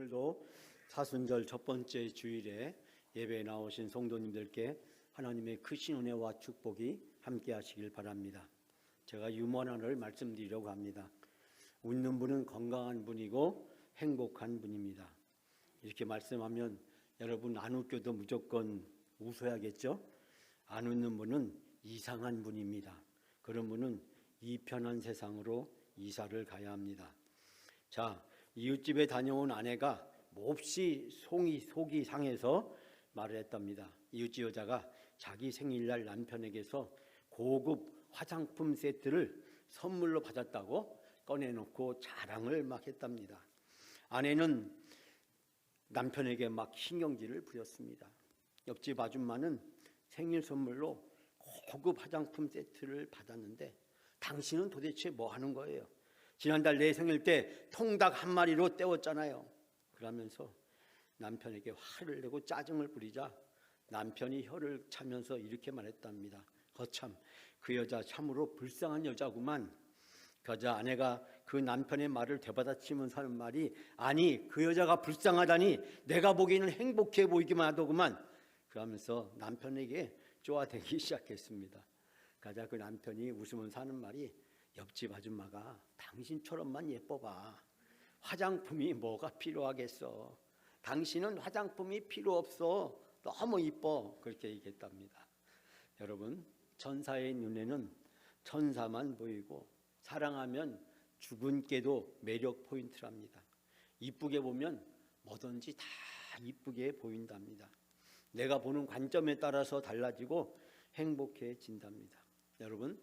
오늘도 사순절 첫 번째 주일에 예배에 나오신 성도님들께 하나님의 크신 은혜와 축복이 함께 하시길 바랍니다. 제가 유머 하나를 말씀드리려고 합니다. 웃는 분은 건강한 분이고 행복한 분입니다. 이렇게 말씀하면 여러분 안 웃겨도 무조건 웃어야겠죠? 안 웃는 분은 이상한 분입니다. 그런 분은 이 편한 세상으로 이사를 가야 합니다. 자, 이웃집에 다녀온 아내가 몹시 속이 상해서 말을 했답니다. 이웃집 여자가 자기 생일날 남편에게서 고급 화장품 세트를 선물로 받았다고 꺼내놓고 자랑을 막 했답니다. 아내는 남편에게 막 신경질을 부렸습니다. 옆집 아줌마는 생일 선물로 고급 화장품 세트를 받았는데 당신은 도대체 뭐 하는 거예요? 지난달 내 생일 때 통닭 한 마리로 때웠잖아요. 그러면서 남편에게 화를 내고 짜증을 부리자 남편이 혀를 차면서 이렇게 말했답니다. 거참 그 여자 참으로 불쌍한 여자구만. 그러자 아내가 그 남편의 말을 되받아치면서 하는 말이, 아니 그 여자가 불쌍하다니 내가 보기에는 행복해 보이기만 하더구만. 그러면서 남편에게 쪼아대기 시작했습니다. 그러자 그 남편이 웃으면서 하는 말이, 옆집 아줌마가 당신처럼만 예뻐봐. 화장품이 뭐가 필요하겠어. 당신은 화장품이 필요 없어. 너무 이뻐. 그렇게 얘기했답니다. 여러분, 천사의 눈에는 천사만 보이고 사랑하면 죽은 깨도 매력 포인트랍니다. 이쁘게 보면 뭐든지 다 이쁘게 보인답니다. 내가 보는 관점에 따라서 달라지고 행복해진답니다. 여러분,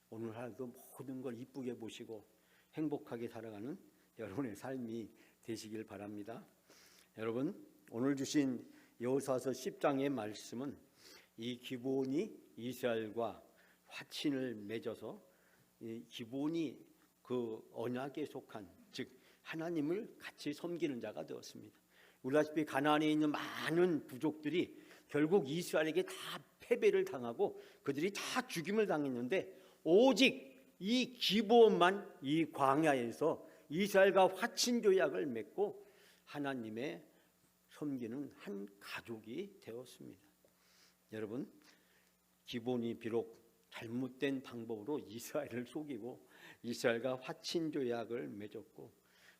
오늘 하루도 모든 걸 이쁘게 보시고 행복하게 살아가는 여러분의 삶이 되시길 바랍니다. 여러분, 오늘 주신 여호수아서 10장의 말씀은 이 기브온이 이스라엘과 화친을 맺어서 이 기브온이 그 언약에 속한, 즉 하나님을 같이 섬기는 자가 되었습니다. 우리 아시다시피 가나안에 있는 많은 부족들이 결국 이스라엘에게 다 패배를 당하고 그들이 다 죽임을 당했는데 오직 이 기브온만 이 광야에서 이스라엘과 화친 조약을 맺고 하나님의 섬기는 한 가족이 되었습니다. 여러분, 기브온이 비록 잘못된 방법으로 이스라엘을 속이고 이스라엘과 화친 조약을 맺었고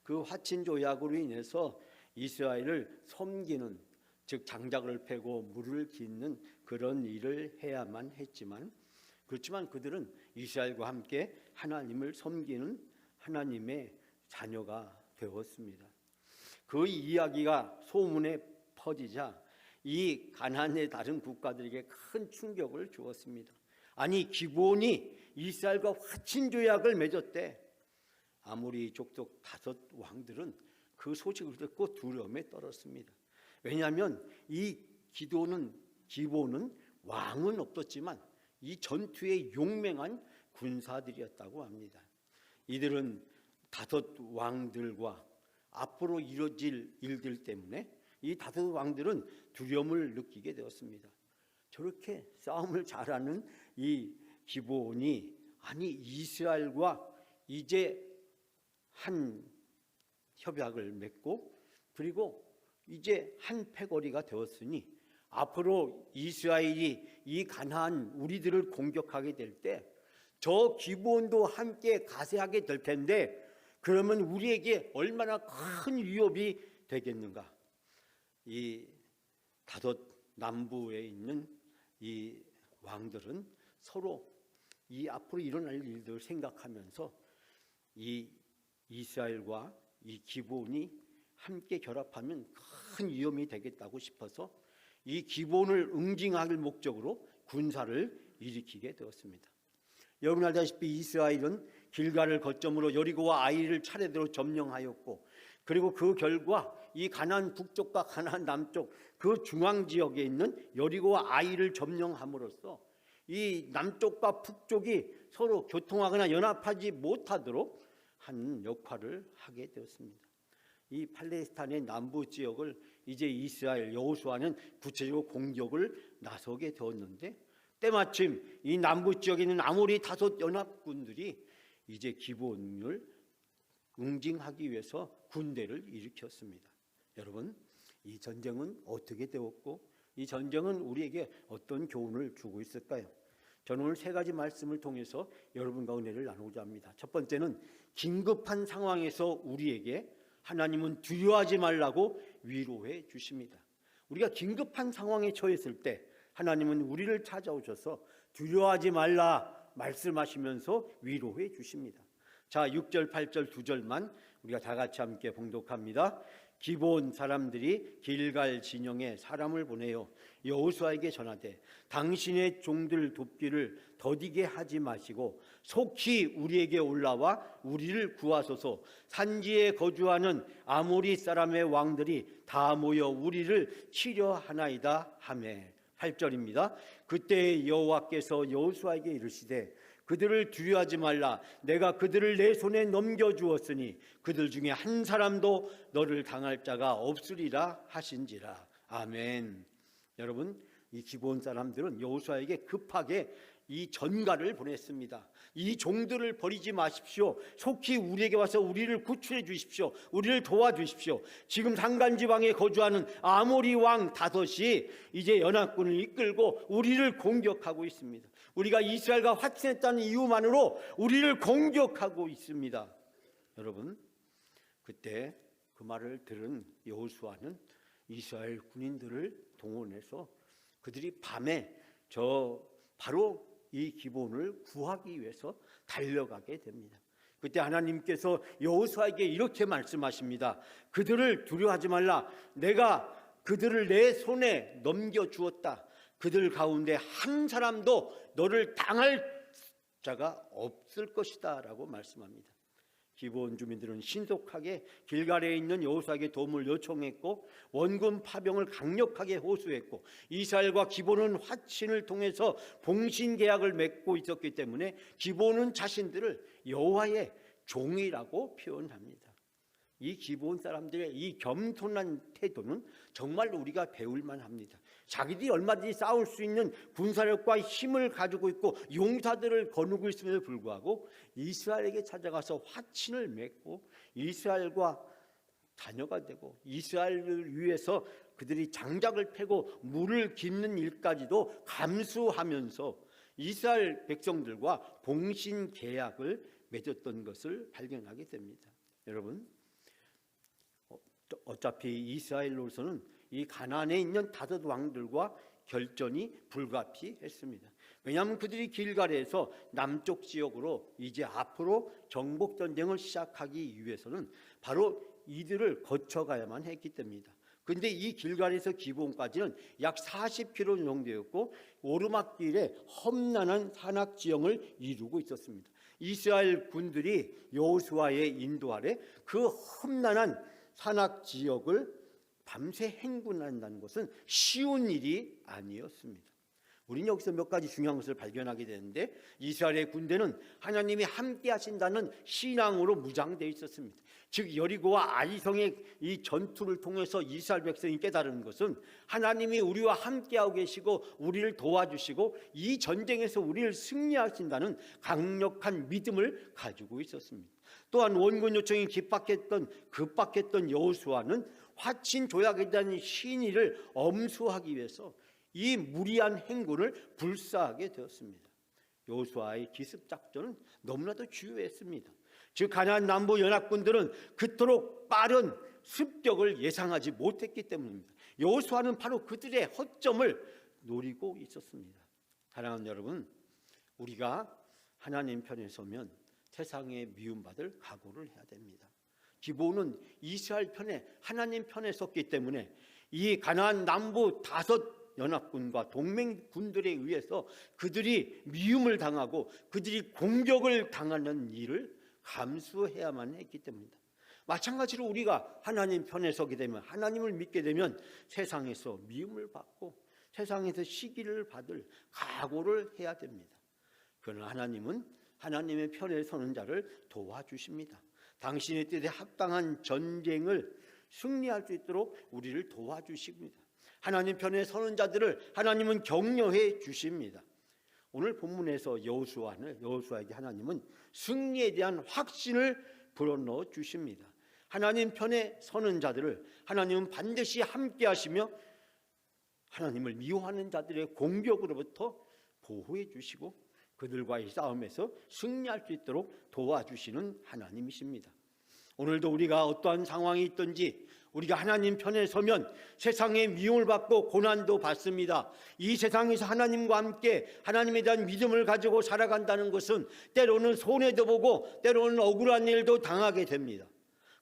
그 화친 조약으로 인해서 이스라엘을 섬기는, 즉 장작을 패고 물을 깃는 그런 일을 해야만 했지만, 그렇지만 그들은 이스라엘과 함께 하나님을 섬기는 하나님의 자녀가 되었습니다. 그 이야기가 소문에 퍼지자 이 가나안의 다른 국가들에게 큰 충격을 주었습니다. 아니 기브온이 이스라엘과 화친 조약을 맺었대. 아모리 족속 5 왕들은 그 소식을 듣고 두려움에 떨었습니다. 왜냐하면 이 기브온은 왕은 없었지만 이 전투에 용맹한 군사들이었다고 합니다. 이들은 5 왕들과 앞으로 이루어질 일들 때문에 이 5 왕들은 두려움을 느끼게 되었습니다. 저렇게 싸움을 잘하는 이 기브온이 아니 이스라엘과 이제 한 협약을 맺고 그리고 이제 한 패거리가 되었으니 앞으로 이스라엘이 이 가나안 우리들을 공격하게 될 때 저 기브온도 함께 가세하게 될 텐데 그러면 우리에게 얼마나 큰 위협이 되겠는가. 이 5 남부에 있는 이 왕들은 서로 이 앞으로 일어날 일들을 생각하면서 이 이스라엘과 이 기브온이 함께 결합하면 큰 위험이 되겠다고 싶어서 이 기브온을 응징할 목적으로 군사를 일으키게 되었습니다. 여러분 알다시피 이스라엘은 길갈을 거점으로 여리고와 아이를 차례대로 점령하였고 그리고 그 결과 이 가나안 북쪽과 가나안 남쪽 그 중앙 지역에 있는 여리고와 아이를 점령함으로써 이 남쪽과 북쪽이 서로 교통하거나 연합하지 못하도록 하는 역할을 하게 되었습니다. 이 팔레스타인의 남부 지역을 이제 이스라엘 여호수아는 구체적으로 공격을 나서게 되었는데 때마침 이 남부 지역에 있는 아모리 5 연합군들이 이제 기브온을 응징하기 위해서 군대를 일으켰습니다. 여러분, 이 전쟁은 어떻게 되었고 이 전쟁은 우리에게 어떤 교훈을 주고 있을까요? 저는 오늘 세 가지 말씀을 통해서 여러분과 은혜를 나누고자 합니다. 첫 번째는 긴급한 상황에서 우리에게 하나님은 두려워하지 말라고 위로해 주십니다. 우리가 긴급한 상황에 처했을 때 하나님은 우리를 찾아오셔서 두려워하지 말라 말씀하시면서 위로해 주십니다. 자, 6절, 8절 두 절만 우리가 다 같이 함께 봉독합니다. 기브온 사람들이 길갈 진영에 사람을 보내어 여호수아에게 전하되 당신의 종들 돕기를 더디게 하지 마시고 속히 우리에게 올라와 우리를 구하소서. 산지에 거주하는 아모리 사람의 왕들이 다 모여 우리를 치려 하나이다 하매. 8절입니다. 그때 여호와께서 여호수아에게 이르시되 그들을 두려워하지 말라. 내가 그들을 내 손에 넘겨주었으니 그들 중에 한 사람도 너를 당할 자가 없으리라 하신지라. 아멘. 여러분, 이 기브온 사람들은 여호수아에게 급하게 이 전가를 보냈습니다. 이 종들을 버리지 마십시오. 속히 우리에게 와서 우리를 구출해 주십시오. 우리를 도와주십시오. 지금 산간지방에 거주하는 아모리 왕 다섯이 이제 연합군을 이끌고 우리를 공격하고 있습니다. 우리가 이스라엘과 화친했다는 이유만으로 우리를 공격하고 있습니다. 여러분, 그때 그 말을 들은 여호수아는 이스라엘 군인들을 동원해서 그들이 밤에 바로 이 기브온을 구하기 위해서 달려가게 됩니다. 그때 하나님께서 여호수아에게 이렇게 말씀하십니다. 그들을 두려워하지 말라. 내가 그들을 내 손에 넘겨주었다. 그들 가운데 한 사람도 너를 당할 자가 없을 것이다 라고 말씀합니다. 기브온 주민들은 신속하게 길갈에 있는 여호수아에게 도움을 요청했고 원군 파병을 강력하게 호소했고 이스라엘과 기브온은 화친을 통해서 봉신 계약을 맺고 있었기 때문에 기브온은 자신들을 여호와의 종이라고 표현합니다. 이 기브온 사람들의 이 겸손한 태도는 정말로 우리가 배울 만합니다. 자기들이 얼마든지 싸울 수 있는 군사력과 힘을 가지고 있고 용사들을 거느리고 있음에도 불구하고 이스라엘에게 찾아가서 화친을 맺고 이스라엘과 자녀가 되고 이스라엘을 위해서 그들이 장작을 패고 물을 깃는 일까지도 감수하면서 이스라엘 백성들과 봉신 계약을 맺었던 것을 발견하게 됩니다. 여러분, 어차피 이스라엘로서는 이 가나안에 있는 다섯 왕들과 결전이 불가피했습니다. 왜냐하면 그들이 길갈에서 남쪽 지역으로 이제 앞으로 정복 전쟁을 시작하기 위해서는 바로 이들을 거쳐가야만 했기 때문이다. 그런데 이 길갈에서 기브온까지는 약 40km 정도였고 오르막길에 험난한 산악 지형을 이루고 있었습니다. 이스라엘 군들이 여호수아의 인도 아래 그 험난한 산악 지역을 밤새 행군한다는 것은 쉬운 일이 아니었습니다. 우리는 여기서 몇 가지 중요한 것을 발견하게 되는데 이스라엘의 군대는 하나님이 함께 하신다는 신앙으로 무장되어 있었습니다. 즉 여리고와 아이성의 이 전투를 통해서 이스라엘 백성이 깨달은 것은 하나님이 우리와 함께하고 계시고 우리를 도와주시고 이 전쟁에서 우리를 승리하신다는 강력한 믿음을 가지고 있었습니다. 또한 원군 요청이 급박했던 여호수아는 화친 조약에 대한 신의를 엄수하기 위해서 이 무리한 행군을 불사하게 되었습니다. 여호수아의 기습 작전은 너무나도 주요했습니다. 즉 가나안 남부 연합군들은 그토록 빠른 습격을 예상하지 못했기 때문입니다. 여호수아는 바로 그들의 허점을 노리고 있었습니다. 사랑하는 여러분, 우리가 하나님 편에 서면 세상에 미움받을 각오를 해야 됩니다. 기브온은 이스라엘 편에 하나님 편에 섰기 때문에 이 가나안 남부 다섯 연합군과 동맹군들에 의해서 그들이 미움을 당하고 그들이 공격을 당하는 일을 감수해야만 했기 때문입니다. 마찬가지로 우리가 하나님 편에 서게 되면 하나님을 믿게 되면 세상에서 미움을 받고 세상에서 시기를 받을 각오를 해야 됩니다. 그러나 하나님은 하나님의 편에 서는 자를 도와주십니다. 당신의 뜻에 합당한 전쟁을 승리할 수 있도록 우리를 도와주십니다. 하나님 편에 서는 자들을 하나님은 격려해 주십니다. 오늘 본문에서 여호수아에게 하나님은 승리에 대한 확신을 불어넣어 주십니다. 하나님 편에 서는 자들을 하나님은 반드시 함께 하시며 하나님을 미워하는 자들의 공격으로부터 보호해 주시고 그들과의 싸움에서 승리할 수 있도록 도와주시는 하나님이십니다. 오늘도 우리가 어떠한 상황이 있든지 우리가 하나님 편에 서면 세상의 미움을 받고 고난도 받습니다. 이 세상에서 하나님과 함께 하나님에 대한 믿음을 가지고 살아간다는 것은 때로는 손해도 보고 때로는 억울한 일도 당하게 됩니다.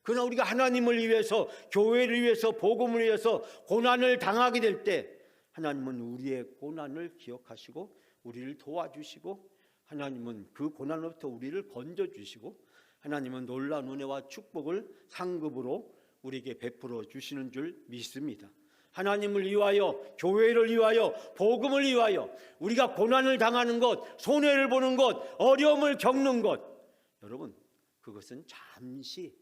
그러나 우리가 하나님을 위해서, 교회를 위해서, 복음을 위해서 고난을 당하게 될 때 하나님은 우리의 고난을 기억하시고 우리를 도와주시고 하나님은 그 고난으로부터 우리를 건져주시고 하나님은 놀라운 은혜와 축복을 상급으로 우리에게 베풀어 주시는 줄 믿습니다. 하나님을 위하여, 교회를 위하여, 복음을 위하여 우리가 고난을 당하는 것, 손해를 보는 것, 어려움을 겪는 것, 여러분 그것은 잠시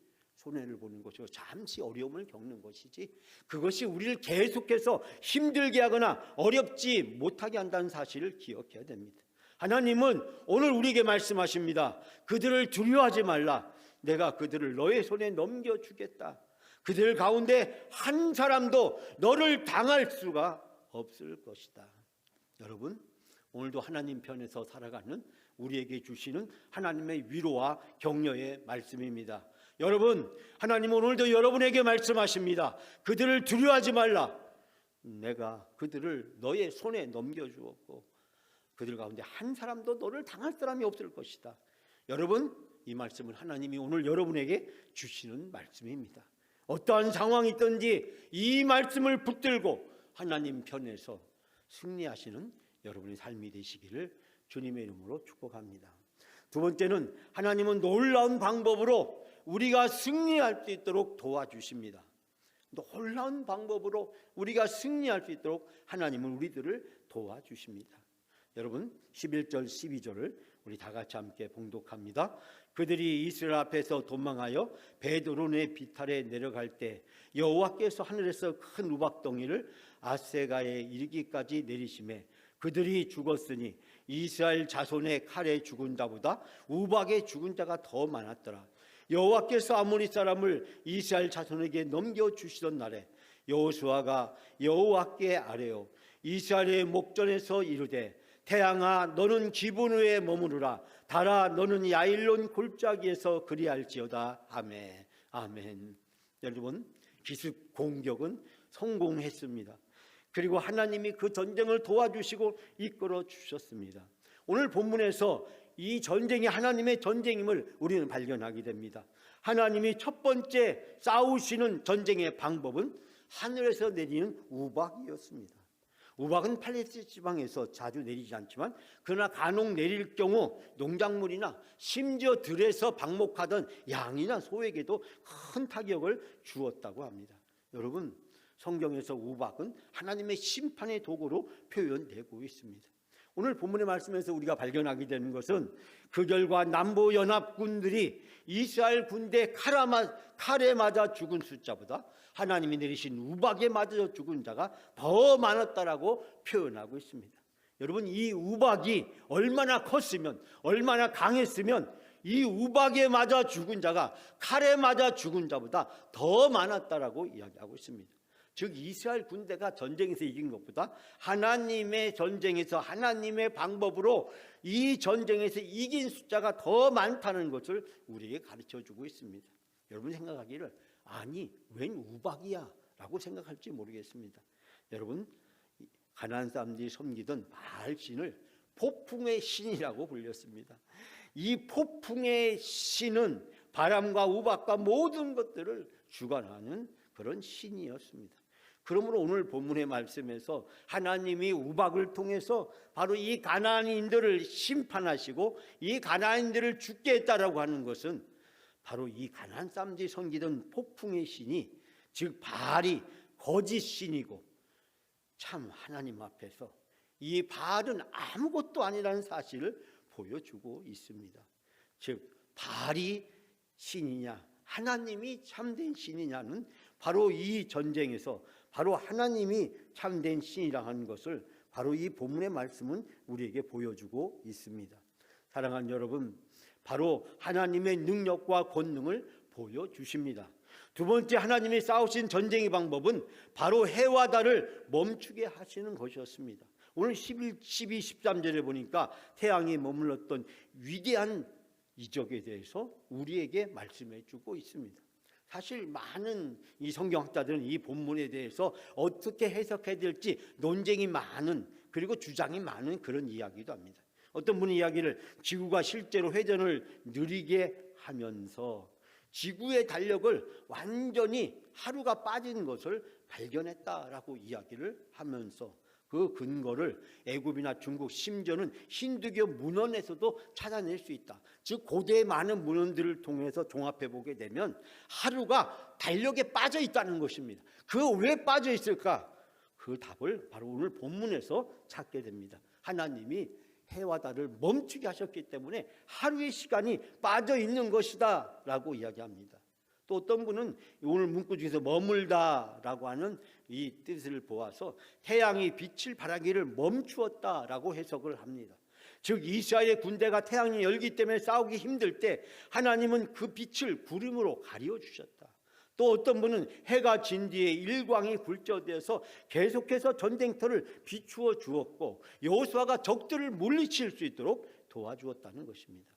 손해를 보는 것이고 잠시 어려움을 겪는 것이지 그것이 우리를 계속해서 힘들게 하거나 어렵지 못하게 한다는 사실을 기억해야 됩니다. 하나님은 오늘 우리에게 말씀하십니다. 그들을 두려워하지 말라. 내가 그들을 너의 손에 넘겨주겠다. 그들 가운데 한 사람도 너를 당할 수가 없을 것이다. 여러분, 오늘도 하나님 편에서 살아가는 우리에게 주시는 하나님의 위로와 격려의 말씀입니다. 여러분, 하나님은 오늘도 여러분에게 말씀하십니다. 그들을 두려워하지 말라. 내가 그들을 너의 손에 넘겨주었고 그들 가운데 한 사람도 너를 당할 사람이 없을 것이다. 여러분, 이 말씀은 하나님이 오늘 여러분에게 주시는 말씀입니다. 어떠한 상황이 있든지 이 말씀을 붙들고 하나님 편에서 승리하시는 여러분의 삶이 되시기를 주님의 이름으로 축복합니다. 두 번째는 하나님은 놀라운 방법으로 우리가 승리할 수 있도록 도와주십니다. 놀라운 방법으로 우리가 승리할 수 있도록 하나님은 우리들을 도와주십니다. 여러분 11절 12절을 우리 다 같이 함께 봉독합니다. 그들이 이스라엘 앞에서 도망하여 베드론의 비탈에 내려갈 때 여호와께서 하늘에서 큰 우박덩이를 아세가에 이르기까지 내리심에 그들이 죽었으니 이스라엘 자손의 칼에 죽은 자보다 우박에 죽은 자가 더 많았더라. 여호와께서 아모리 사람을 이스라엘 자손에게 넘겨주시던 날에 여호수아가 여호와께 아뢰어 이스라엘의 목전에서 이르되 태양아 너는 기분 위에 머무르라. 달아 너는 야일론 골짜기에서 그리할지어다. 아멘. 아멘. 여러분 기습 공격은 성공했습니다. 그리고 하나님이 그 전쟁을 도와주시고 이끌어 주셨습니다. 오늘 본문에서 이 전쟁이 하나님의 전쟁임을 우리는 발견하게 됩니다. 하나님이 첫 번째 싸우시는 전쟁의 방법은 하늘에서 내리는 우박이었습니다. 우박은 팔레스타인 지방에서 자주 내리지 않지만 그러나 간혹 내릴 경우 농작물이나 심지어 들에서 방목하던 양이나 소에게도 큰 타격을 주었다고 합니다. 여러분 성경에서 우박은 하나님의 심판의 도구로 표현되고 있습니다. 오늘 본문의 말씀에서 우리가 발견하게 되는 것은 그 결과 남부연합군들이 이스라엘 군대 칼에 맞아 죽은 숫자보다 하나님이 내리신 우박에 맞아 죽은 자가 더 많았다라고 표현하고 있습니다. 여러분 이 우박이 얼마나 컸으면 얼마나 강했으면 이 우박에 맞아 죽은 자가 칼에 맞아 죽은 자보다 더 많았다라고 이야기하고 있습니다. 즉 이스라엘 군대가 전쟁에서 이긴 것보다 하나님의 전쟁에서 하나님의 방법으로 이 전쟁에서 이긴 숫자가 더 많다는 것을 우리에게 가르쳐주고 있습니다. 여러분 생각하기를 아니 웬 우박이야 라고 생각할지 모르겠습니다. 여러분 가나안 사람들이 섬기던 바알신을 폭풍의 신이라고 불렸습니다. 이 폭풍의 신은 바람과 우박과 모든 것들을 주관하는 그런 신이었습니다. 그러므로 오늘 본문의 말씀에서 하나님이 우박을 통해서 바로 이 가나안인들을 심판하시고 이 가나안인들을 죽게 했다라고 하는 것은 바로 이 가나안 사람들이 섬기던 폭풍의 신이 즉 바알이 거짓 신이고 참 하나님 앞에서 이 바알은 아무것도 아니라는 사실을 보여주고 있습니다. 즉 바알이 신이냐 하나님이 참된 신이냐는 바로 이 전쟁에서 바로 하나님이 참된 신이라 하는 것을 바로 이 본문의 말씀은 우리에게 보여주고 있습니다. 사랑하는 여러분, 바로 하나님의 능력과 권능을 보여주십니다. 두 번째 하나님이 싸우신 전쟁의 방법은 바로 해와 달을 멈추게 하시는 것이었습니다. 오늘 11, 12, 13절에 보니까 태양이 머물렀던 위대한 이적에 대해서 우리에게 말씀해 주고 있습니다. 사실 많은 이 성경학자들은 이 본문에 대해서 어떻게 해석해야 될지 논쟁이 많은, 그리고 주장이 많은 그런 이야기도 합니다. 어떤 분이 이야기를 지구가 실제로 회전을 느리게 하면서 지구의 달력을 완전히 하루가 빠진 것을 발견했다라고 이야기를 하면서 그 근거를 애굽이나 중국, 심지어는 힌두교 문헌에서도 찾아낼 수 있다. 즉 고대의 많은 문헌들을 통해서 종합해 보게 되면 하루가 달력에 빠져 있다는 것입니다. 그 왜 빠져 있을까? 그 답을 바로 오늘 본문에서 찾게 됩니다. 하나님이 해와 달을 멈추게 하셨기 때문에 하루의 시간이 빠져 있는 것이다 라고 이야기합니다. 또 어떤 분은 오늘 문구 중에서 머물다라고 하는 이 뜻을 보아서 태양이 빛을 발하기를 멈추었다라고 해석을 합니다. 즉 이스라엘의 군대가 태양이 열기 때문에 싸우기 힘들 때 하나님은 그 빛을 구름으로 가려 주셨다. 또 어떤 분은 해가 진 뒤에 일광이 굴절되어서 계속해서 전쟁터를 비추어 주었고 여호수아가 적들을 물리칠 수 있도록 도와주었다는 것입니다.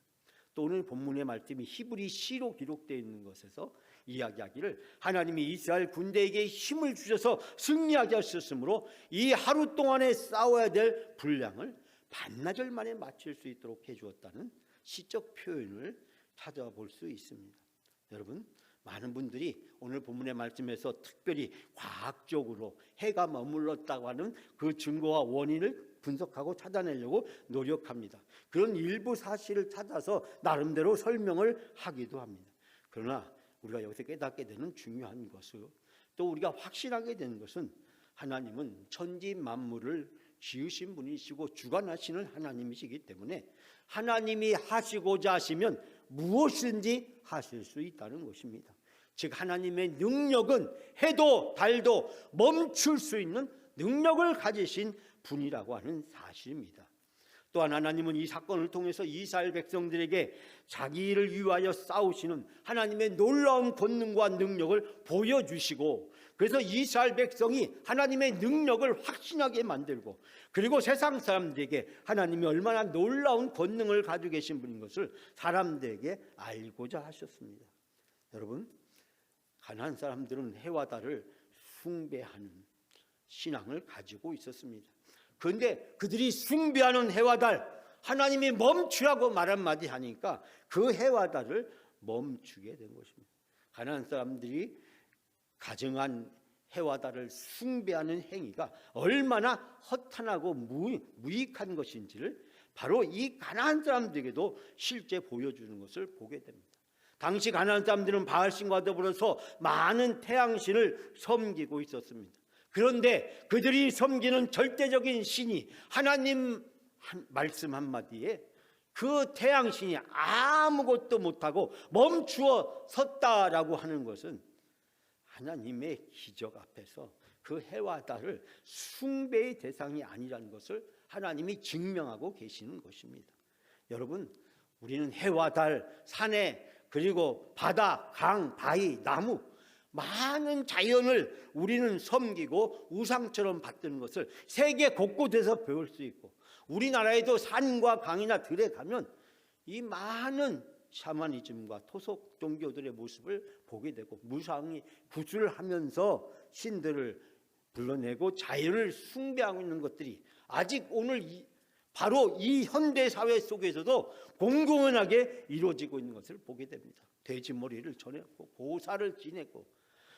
또 오늘 본문의 말씀이 히브리 시로 기록되어 있는 것에서 이야기하기를 하나님이 이스라엘 군대에게 힘을 주셔서 승리하게 하셨으므로 이 하루 동안에 싸워야 될 분량을 반나절 만에 마칠 수 있도록 해주었다는 시적 표현을 찾아볼 수 있습니다. 여러분, 많은 분들이 오늘 본문의 말씀에서 특별히 과학적으로 해가 머물렀다고 하는 그 증거와 원인을 분석하고 찾아내려고 노력합니다. 그런 일부 사실을 찾아서 나름대로 설명을 하기도 합니다. 그러나 우리가 여기서 깨닫게 되는 중요한 것은, 또 우리가 확신하게 되는 것은 하나님은 천지 만물을 지으신 분이시고 주관하시는 하나님이시기 때문에 하나님이 하시고자 하시면 무엇이든지 하실 수 있다는 것입니다. 즉 하나님의 능력은 해도 달도 멈출 수 있는 능력을 가지신 분이라고 하는 사실입니다. 또한 하나님은 이 사건을 통해서 이스라엘 백성들에게 자기를 위하여 싸우시는 하나님의 놀라운 권능과 능력을 보여주시고, 그래서 이스라엘 백성이 하나님의 능력을 확신하게 만들고, 그리고 세상 사람들에게 하나님이 얼마나 놀라운 권능을 가지고 계신 분인 것을 사람들에게 알고자 하셨습니다. 여러분, 가나안 사람들은 해와 달을 숭배하는 신앙을 가지고 있었습니다. 그런데 그들이 숭배하는 해와 달, 하나님이 멈추라고 말 한마디 하니까 그 해와 달을 멈추게 된 것입니다. 가나안 사람들이 가정한 해와 달을 숭배하는 행위가 얼마나 허탄하고 무익한 것인지를 바로 이 가나안 사람들에게도 실제 보여주는 것을 보게 됩니다. 당시 가나안 사람들은 바알신과 더불어서 많은 태양신을 섬기고 있었습니다. 그런데 그들이 섬기는 절대적인 신이 하나님 말씀 한마디에 그 태양신이 아무것도 못하고 멈추어 섰다라고 하는 것은 하나님의 기적 앞에서 그 해와 달을 숭배의 대상이 아니라는 것을 하나님이 증명하고 계시는 것입니다. 여러분, 우리는 해와 달, 산에, 그리고 바다, 강, 바위, 나무, 많은 자연을 우리는 섬기고 우상처럼 받드는 것을 세계 곳곳에서 배울 수 있고, 우리나라에도 산과 강이나 들에 가면 이 많은 샤머니즘과 토속 종교들의 모습을 보게 되고, 무상히 구슬을 하면서 신들을 불러내고 자연을 숭배하고 있는 것들이 아직 오늘 바로 이 현대 사회 속에서도 공공연하게 이루어지고 있는 것을 보게 됩니다. 돼지머리를 전했고 고사를 지내고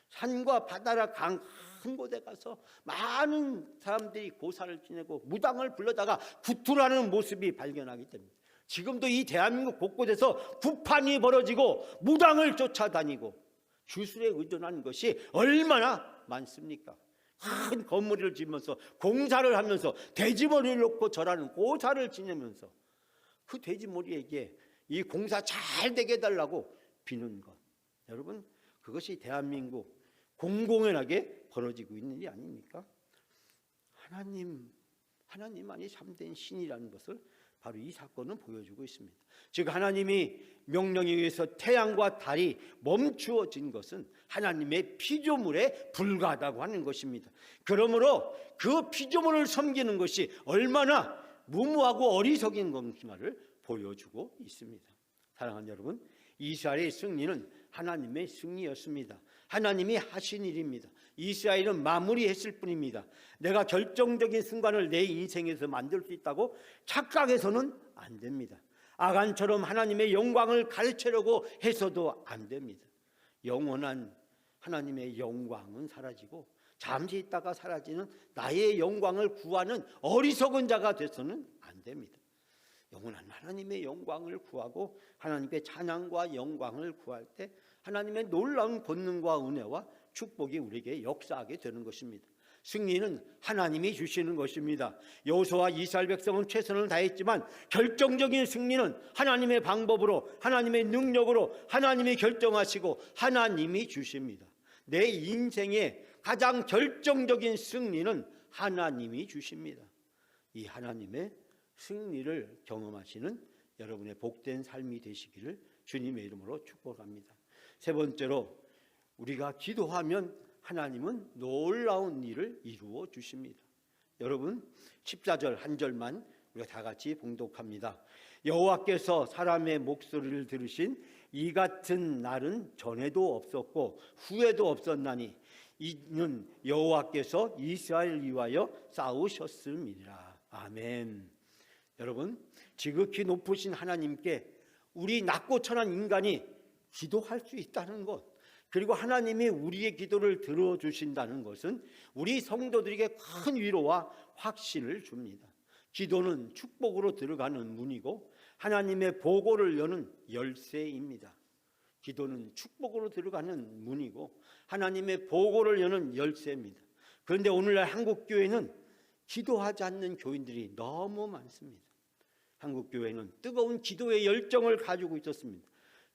산과 바다라 강 한 곳에 가서 많은 사람들이 고사를 지내고 무당을 불러다가 구투라는 모습이 발견하게 됩니다. 지금도 이 대한민국 곳곳에서 구판이 벌어지고 무당을 쫓아다니고 주술에 의존하는 것이 얼마나 많습니까? 큰 건물을 지으면서 공사를 하면서 돼지머리를 놓고 절하는 고사를 지내면서 그 돼지머리에게 이 공사 잘 되게 해달라고 비는 것, 여러분, 그것이 대한민국 공공연하게 벌어지고 있는 일 아닙니까? 하나님만이 참된 신이라는 것을 바로 이 사건은 보여주고 있습니다. 즉 하나님이 명령에 의해서 태양과 달이 멈추어진 것은 하나님의 피조물에 불과하다고 하는 것입니다. 그러므로 그 피조물을 섬기는 것이 얼마나 무모하고 어리석인 것인가를 보여주고 있습니다. 사랑하는 여러분, 이스라엘의 승리는 하나님의 승리였습니다. 하나님이 하신 일입니다. 이스라엘은 마무리했을 뿐입니다. 내가 결정적인 순간을 내 인생에서 만들 수 있다고 착각해서는 안 됩니다. 아간처럼 하나님의 영광을 가르치려고 해서도 안 됩니다. 영원한 하나님의 영광은 사라지고 잠시 있다가 사라지는 나의 영광을 구하는 어리석은 자가 돼서는 안 됩니다. 영원한 하나님의 영광을 구하고 하나님께 찬양과 영광을 구할 때 하나님의 놀라운 권능과 은혜와 축복이 우리에게 역사하게 되는 것입니다. 승리는 하나님이 주시는 것입니다. 여호수아와 이스라엘 백성은 최선을 다했지만 결정적인 승리는 하나님의 방법으로, 하나님의 능력으로 하나님이 결정하시고 하나님이 주십니다. 내 인생의 가장 결정적인 승리는 하나님이 주십니다. 이 하나님의 승리를 경험하시는 여러분의 복된 삶이 되시기를 주님의 이름으로 축복합니다. 세 번째로, 우리가 기도하면 하나님은 놀라운 일을 이루어 주십니다. 여러분 14절 한 절만 우리가 다 같이 봉독합니다. 여호와께서 사람의 목소리를 들으신 이 같은 날은 전에도 없었고 후에도 없었나니 이는 여호와께서 이스라엘을 위하여 싸우셨음이니라. 아멘. 여러분, 지극히 높으신 하나님께 우리 낮고 천한 인간이 기도할 수 있다는 것, 그리고 하나님이 우리의 기도를 들어주신다는 것은 우리 성도들에게 큰 위로와 확신을 줍니다. 기도는 축복으로 들어가는 문이고 하나님의 보고를 여는 열쇠입니다. 기도는 축복으로 들어가는 문이고 하나님의 보고를 여는 열쇠입니다. 그런데 오늘날 한국교회는 기도하지 않는 교인들이 너무 많습니다. 한국교회는 뜨거운 기도의 열정을 가지고 있었습니다.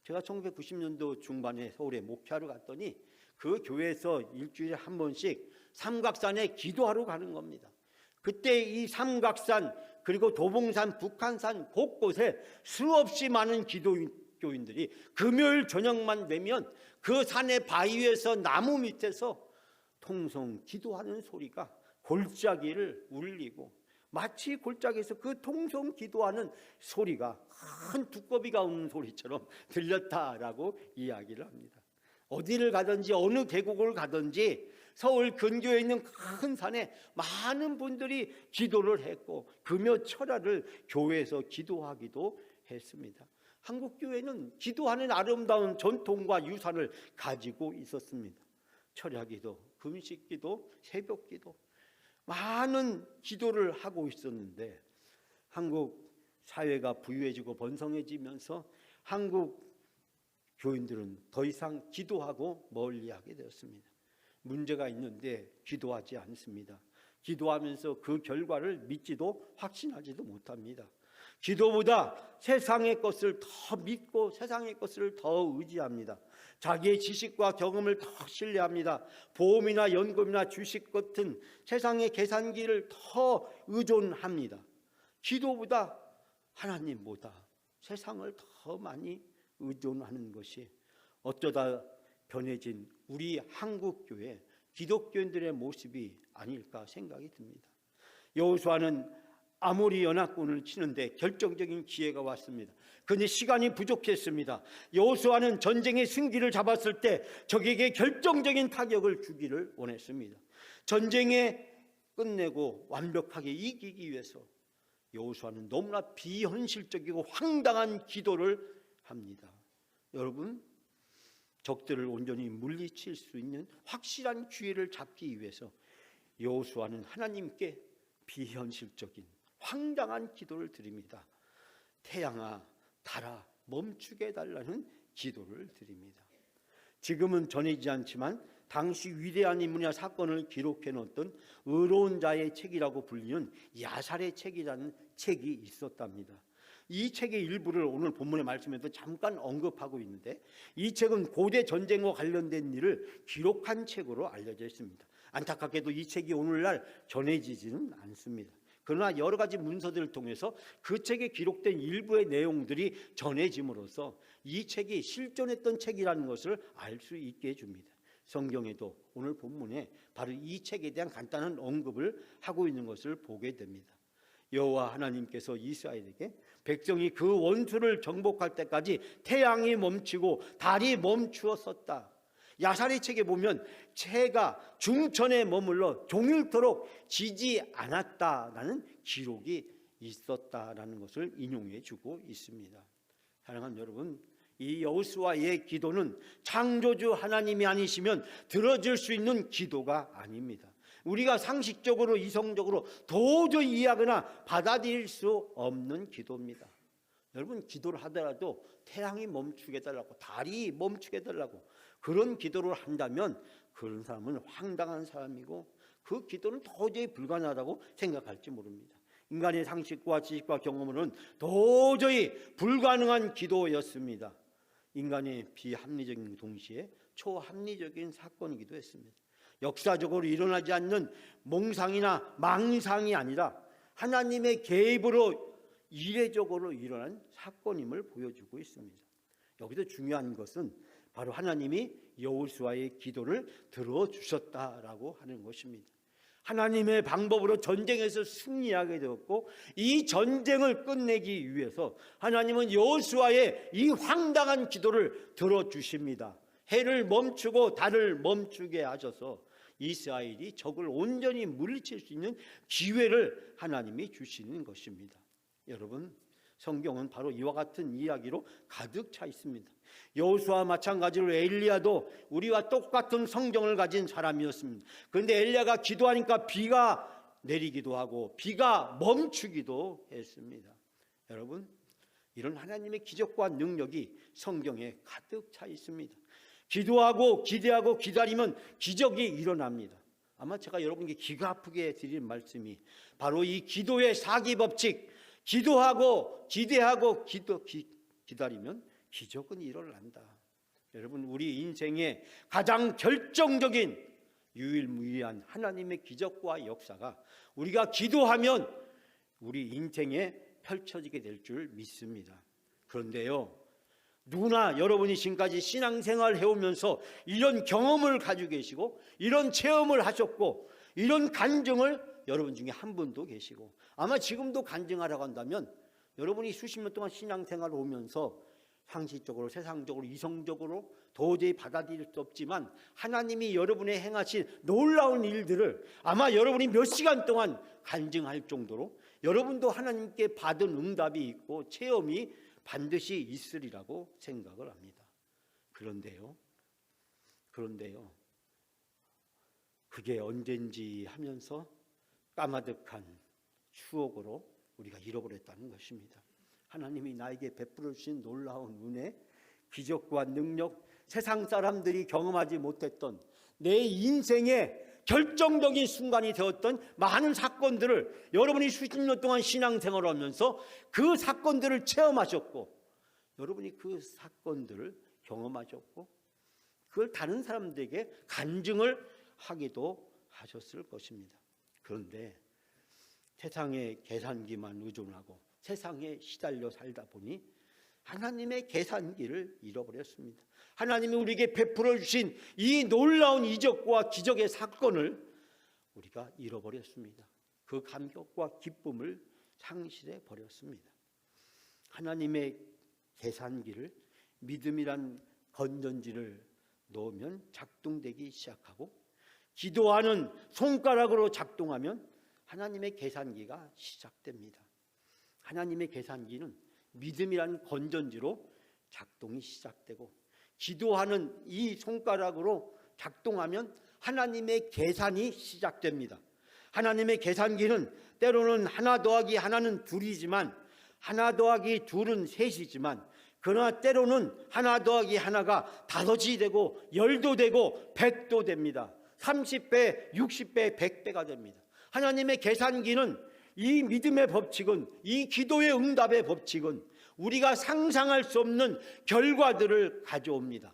제가 1990년도 중반에 서울에 목회하러 갔더니 그 교회에서 일주일에 한 번씩 삼각산에 기도하러 가는 겁니다. 그때 이 삼각산 그리고 도봉산, 북한산 곳곳에 수없이 많은 기도교인들이 금요일 저녁만 되면 그 산의 바위에서 나무 밑에서 통성 기도하는 소리가 골짜기를 울리고 마치 골짜기에서 그 통성 기도하는 소리가 큰 두꺼비가 우는 소리처럼 들렸다라고 이야기를 합니다. 어디를 가든지 어느 계곡을 가든지 서울 근교에 있는 큰 산에 많은 분들이 기도를 했고 금요 철야를 교회에서 기도하기도 했습니다. 한국교회는 기도하는 아름다운 전통과 유산을 가지고 있었습니다. 철야기도, 금식기도, 새벽기도, 많은 기도를 하고 있었는데 한국 사회가 부유해지고 번성해지면서 한국 교인들은 더 이상 기도하고 멀리하게 되었습니다. 문제가 있는데 기도하지 않습니다. 기도하면서 그 결과를 믿지도 확신하지도 못합니다. 기도보다 세상의 것을 더 믿고 세상의 것을 더 의지합니다. 자기의 지식과 경험을 더 신뢰합니다. 보험이나 연금이나 주식 같은 세상의 계산기를 더 의존합니다. 기도보다 하나님보다 세상을 더 많이 의존하는 것이 어쩌다 변해진 우리 한국교회 기독교인들의 모습이 아닐까 생각이 듭니다. 여호수아는 아모리 연합군을 치는데 결정적인 기회가 왔습니다. 그런데 시간이 부족했습니다. 여호수아는 전쟁의 승기를 잡았을 때 적에게 결정적인 타격을 주기를 원했습니다. 전쟁에 끝내고 완벽하게 이기기 위해서 여호수아는 너무나 비현실적이고 황당한 기도를 합니다. 여러분, 적들을 온전히 물리칠 수 있는 확실한 기회를 잡기 위해서 여호수아는 하나님께 비현실적인 황당한 기도를 드립니다. 태양아, 달아, 멈추게 해달라는 기도를 드립니다. 지금은 전해지지 않지만 당시 위대한 인물이나 사건을 기록해 놓았던 의로운 자의 책이라고 불리는 야살의 책이라는 책이 있었답니다. 이 책의 일부를 오늘 본문의 말씀에도 잠깐 언급하고 있는데 이 책은 고대 전쟁과 관련된 일을 기록한 책으로 알려져 있습니다. 안타깝게도 이 책이 오늘날 전해지지는 않습니다. 그러나 여러 가지 문서들을 통해서 그 책에 기록된 일부의 내용들이 전해짐으로써 이 책이 실존했던 책이라는 것을 알 수 있게 해줍니다. 성경에도 오늘 본문에 바로 이 책에 대한 간단한 언급을 하고 있는 것을 보게 됩니다. 여호와 하나님께서 이스라엘에게 백성이 그 원수를 정복할 때까지 태양이 멈추고 달이 멈추었었다. 야살의 책에 보면 새가 중천에 머물러 종일토록 지지 않았다라는 기록이 있었다라는 것을 인용해 주고 있습니다. 사랑하는 여러분, 이 여호수아의 기도는 창조주 하나님이 아니시면 들어줄 수 있는 기도가 아닙니다. 우리가 상식적으로 이성적으로 도저히 이해하거나 받아들일 수 없는 기도입니다. 여러분, 기도를 하더라도 태양이 멈추게 해달라고, 달이 멈추게 해달라고 그런 기도를 한다면 그런 사람은 황당한 사람이고 그 기도는 도저히 불가능하다고 생각할지 모릅니다. 인간의 상식과 지식과 경험으로는 도저히 불가능한 기도였습니다. 인간의 비합리적인 동시에 초합리적인 사건이기도 했습니다. 역사적으로 일어나지 않는 몽상이나 망상이 아니라 하나님의 개입으로 이례적으로 일어난 사건임을 보여주고 있습니다. 여기서 중요한 것은 바로 하나님이 여호수아의 기도를 들어주셨다라고 하는 것입니다. 하나님의 방법으로 전쟁에서 승리하게 되었고 이 전쟁을 끝내기 위해서 하나님은 여호수아의 이 황당한 기도를 들어주십니다. 해를 멈추고 달을 멈추게 하셔서 이스라엘이 적을 온전히 물리칠 수 있는 기회를 하나님이 주시는 것입니다. 여러분, 성경은 바로 이와 같은 이야기로 가득 차 있습니다. 여호수아와 마찬가지로 엘리야도 우리와 똑같은 성경을 가진 사람이었습니다. 그런데 엘리야가 기도하니까 비가 내리기도 하고 비가 멈추기도 했습니다. 여러분, 이런 하나님의 기적과 능력이 성경에 가득 차 있습니다. 기도하고 기대하고 기다리면 기적이 일어납니다. 아마 제가 여러분께 기가 아프게 드리는 말씀이 바로 이 기도의 사기법칙, 기도하고 기대하고 기다리면 기적은 일어난다. 여러분, 우리 인생의 가장 결정적인 유일무이한 하나님의 기적과 역사가 우리가 기도하면 우리 인생에 펼쳐지게 될 줄 믿습니다. 그런데요, 누구나 여러분이 지금까지 신앙생활을 해오면서 이런 경험을 가지고 계시고 이런 체험을 하셨고 이런 간증을 여러분 중에 한 분도 계시고 아마 지금도 간증하라고 한다면 여러분이 수십 년 동안 신앙생활을 오면서 상식적으로 세상적으로 이성적으로 도저히 받아들일 수 없지만 하나님이 여러분의 행하신 놀라운 일들을 아마 여러분이 몇 시간 동안 간증할 정도로 여러분도 하나님께 받은 응답이 있고 체험이 반드시 있으리라고 생각을 합니다. 그런데요, 그게 언젠지 하면서 까마득한 추억으로 우리가 잃어버렸다는 것입니다. 하나님이 나에게 베풀어 주신 놀라운 은혜, 기적과 능력, 세상 사람들이 경험하지 못했던 내 인생의 결정적인 순간이 되었던 많은 사건들을 여러분이 수십 년 동안 신앙생활을 하면서 그 사건들을 체험하셨고 여러분이 그 사건들을 경험하셨고 그걸 다른 사람들에게 간증을 하기도 하셨을 것입니다. 그런데 세상의 계산기만 의존하고 세상에 시달려 살다 보니 하나님의 계산기를 잃어버렸습니다. 하나님이 우리에게 베풀어 주신 이 놀라운 이적과 기적의 사건을 우리가 잃어버렸습니다. 그 감격과 기쁨을 상실해 버렸습니다. 하나님의 계산기를 믿음이란 건전지를 넣으면 작동되기 시작하고 기도하는 손가락으로 작동하면 하나님의 계산기가 시작됩니다. 하나님의 계산기는 믿음이라는 건전지로 작동이 시작되고 기도하는 이 손가락으로 작동하면 하나님의 계산이 시작됩니다. 하나님의 계산기는 때로는 하나 더하기 하나는 둘이지만 하나 더하기 둘은 셋이지만 그러나 때로는 하나 더하기 하나가 5이 되고 10도 되고 100도 됩니다. 30배, 60배, 100배가 됩니다. 하나님의 계산기는 이 믿음의 법칙은 이 기도의 응답의 법칙은 우리가 상상할 수 없는 결과들을 가져옵니다.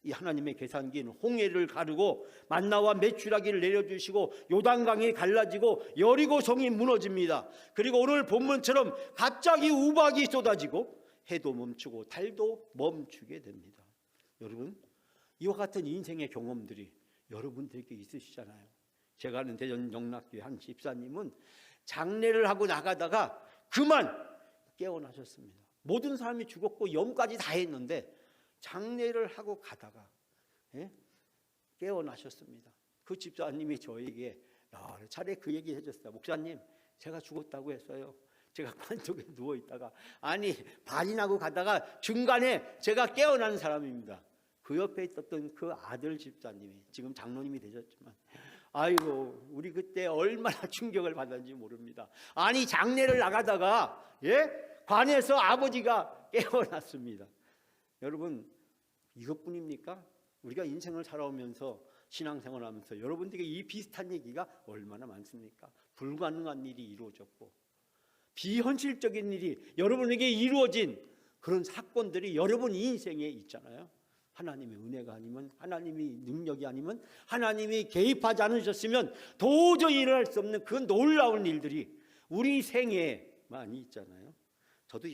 이 하나님의 계산기는 홍해를 가르고 만나와 메추라기를 내려주시고 요단강이 갈라지고 여리고성이 무너집니다. 그리고 오늘 본문처럼 갑자기 우박이 쏟아지고 해도 멈추고 달도 멈추게 됩니다. 여러분, 이와 같은 인생의 경험들이 여러분들에게 있으시잖아요. 제가 아는 대전 영락교회 한 집사님은 장례를 하고 나가다가 그만 깨어나셨습니다. 모든 사람이 죽었고 염까지 다 했는데 장례를 하고 가다가 깨어나셨습니다. 그 집사님이 저에게 여러 차례 그 얘기 해줬어요. 목사님, 제가 죽었다고 했어요. 제가 관쪽에 누워있다가 아니 반이 나고 가다가 중간에 제가 깨어난 사람입니다. 그 옆에 있었던 그 아들 집사님이 지금 장로님이 되셨지만 아이고 우리 그때 얼마나 충격을 받았는지 모릅니다. 아니 장례를 나가다가 관에서 아버지가 깨어났습니다. 여러분, 이것뿐입니까? 우리가 인생을 살아오면서 신앙생활하면서 여러분들에게 이 비슷한 얘기가 얼마나 많습니까? 불가능한 일이 이루어졌고 비현실적인 일이 여러분에게 이루어진 그런 사건들이 여러분 인생에 있잖아요. 하나님의 은혜가 아니면, 하나님의 능력이 아니면, 하나님이 개입하지 않으셨으면 도저히 일어날 수 없는 그 놀라운 일들이 우리 생애에 많이 있잖아요. 저도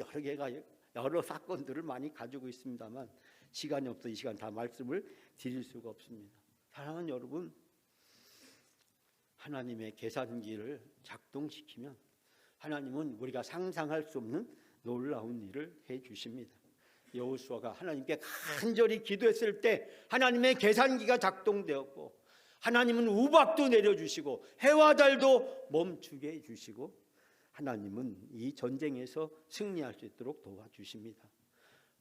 여러 사건들을 많이 가지고 있습니다만 시간이 없어 이 시간 다 말씀을 드릴 수가 없습니다. 사랑하는 여러분, 하나님의 계산기를 작동시키면 하나님은 우리가 상상할 수 없는 놀라운 일을 해주십니다. 여호수아가 하나님께 간절히 기도했을 때 하나님의 계산기가 작동되었고 하나님은 우박도 내려주시고 해와 달도 멈추게 해주시고 하나님은 이 전쟁에서 승리할 수 있도록 도와주십니다.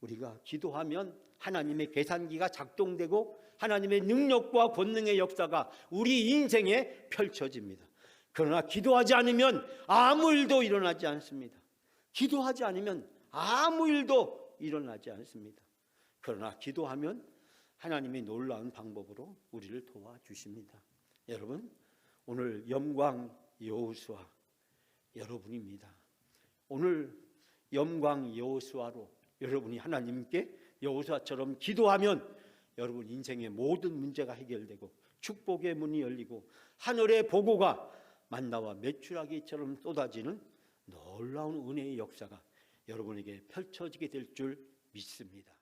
우리가 기도하면 하나님의 계산기가 작동되고 하나님의 능력과 권능의 역사가 우리 인생에 펼쳐집니다. 그러나 기도하지 않으면 아무 일도 일어나지 않습니다. 기도하지 않으면 아무 일도 일어나지 않습니다. 그러나 기도하면 하나님이 놀라운 방법으로 우리를 도와주십니다. 여러분, 오늘 영광 여호수아 여러분입니다. 오늘 영광 여호수아로 여러분이 하나님께 여호수아처럼 기도하면 여러분 인생의 모든 문제가 해결되고 축복의 문이 열리고 하늘의 보고가 만나와 메추라기처럼 쏟아지는 놀라운 은혜의 역사가 여러분에게 펼쳐지게 될 줄 믿습니다.